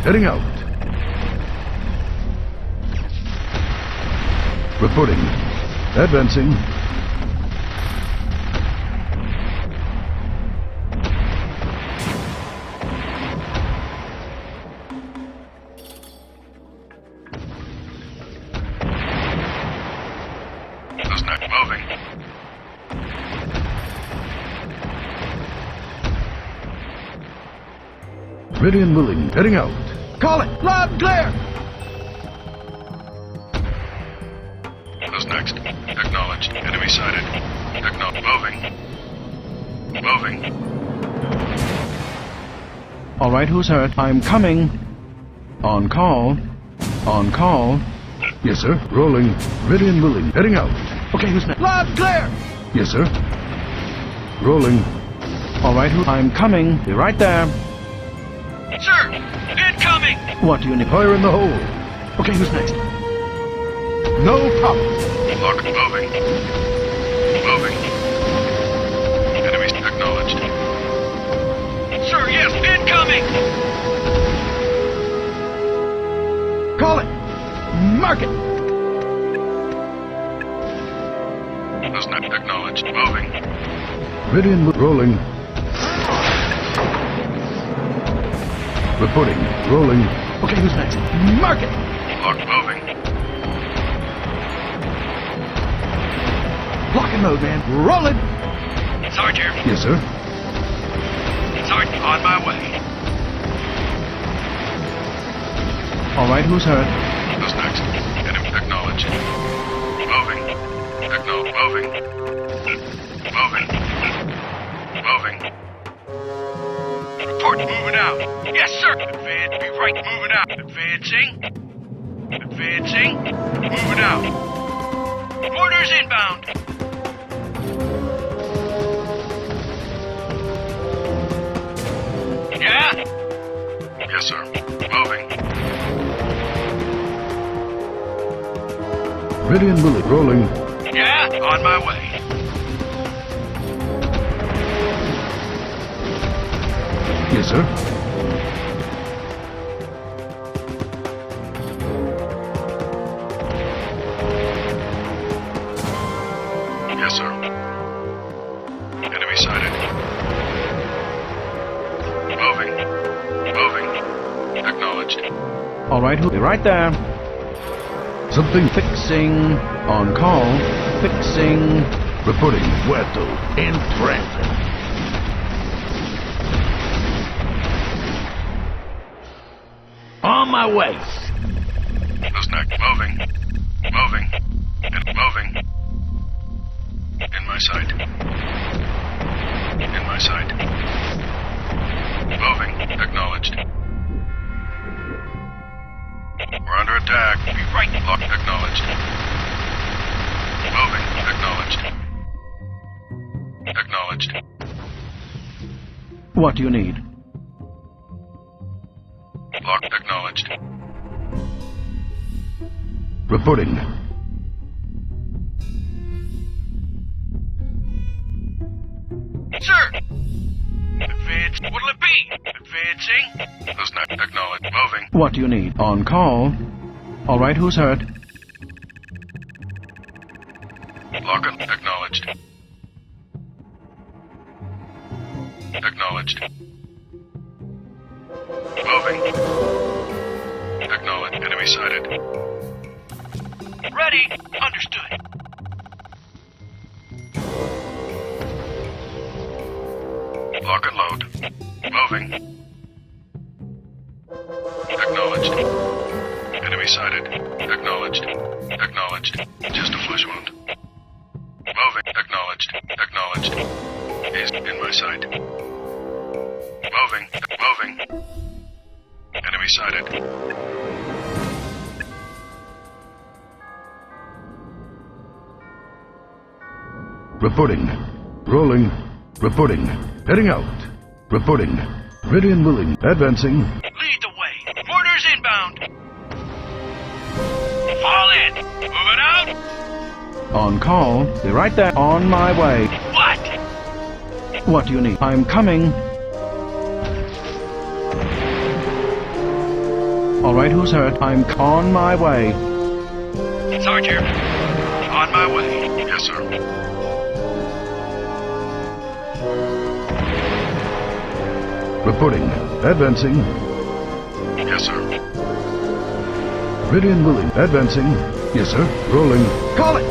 Heading out. Reporting. Advancing. Those not moving. Ready and willing. Heading out. Call it. Loud and clear. Who's next? Acknowledged. Enemy sighted. Moving. Moving. All right, who's hurt? I'm coming. On call. On call. Yes, sir. Rolling. Ready and willing. Heading out. Okay, who's next? Loud and clear. Yes, sir. Rolling. All right, I'm coming. Be right there. Sir! Incoming! What do you need? Fire in the hole. Okay, who's next? No problem. Lock. Moving. Moving. Enemies acknowledged. Sir, yes, incoming! Call it. Mark it. Who's not acknowledged? Moving. Ready and rolling. Reporting. Rolling. Okay, who's next? Mark it. Lock. Moving. Lock and load, man. Rolling. Sergeant. Yes, sir. Sergeant, on my way. All right, who's hurt? Who's next? Enemy acknowledged. Moving. Moving. Moving. Moving. Report moving out. Yes, sir. Advance. Be right. Moving out. Advancing. Advancing. Moving out. Orders inbound. Yeah? Yes, sir. Moving. Ready and willing. Rolling. Yeah? On my way. Yes, sir. Yes, sir. Enemy sighted. Moving. Moving. Acknowledged. All right, be right there. Something. Fixing. On call. Fixing. Reporting. Puerto. In transit. On my way. Who's next? Moving. Moving. And moving. In my sight. In my sight. Moving. Acknowledged. We're under attack. Be right. Lock. Acknowledged. Moving. Acknowledged. Acknowledged. What do you need? Lock. Acknowledged. Reporting. Sir! Advance. What'll it be? Advancing. Who's not acknowledged? Moving. What do you need? On call. All right, who's hurt? Lock. Acknowledged. Acknowledged. Moving. Acknowledged. Enemy sighted. Ready. Understood. Lock and load. Moving. Acknowledged. Enemy sighted. Acknowledged. Acknowledged. Just a flesh wound. Moving. Acknowledged. Acknowledged. Is in my sight. Moving. Moving. Enemy sighted. Reporting. Rolling. Reporting. Heading out. Reporting. Ready and willing. Advancing. Lead the way. Mortars inbound. Fall in. Moving out. On call. Be right there. On my way. What? What do you need? I'm coming. All right, who's hurt? I'm on my way. Sarge here. On my way. Yes, sir. Reporting. Advancing. Yes, sir. Ready and willing. Advancing. Yes, sir. Rolling. Call it!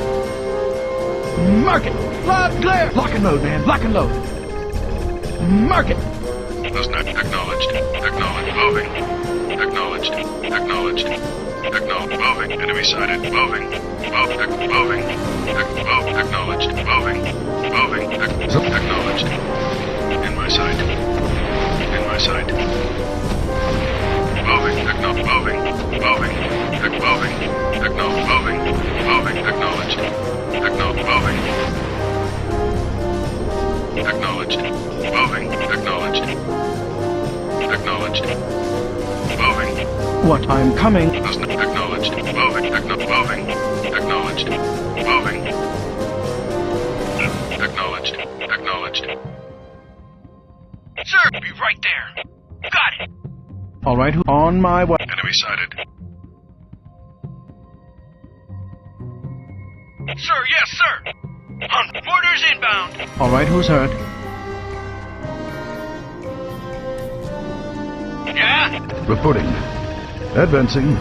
Mark it! Loud and clear! Lock and load, man. Lock and load. Mark it! Listen, acknowledged. Acknowledged. Moving. Acknowledged. Acknowledged. Acknowledged. Moving. Enemy sighted. Moving. Moving. Acknowledged. Moving. Moving. Acknowledged. In my sight. In my sight. Moving. Moving. Moving. Moving. Moving. Moving. Acknowledged. Moving. Acknowledged. Moving. Acknowledged. Acknowledged. Moving. What? I'm coming. Acknowledged. Moving. Moving. Acknowledged. Moving. Acknowledged. Acknowledged. Sir, be right there. Got it. All right, on my way. Enemy sighted. Sir, yes, sir. Mortars inbound. All right, who's hurt? Yeah? Reporting. Advancing.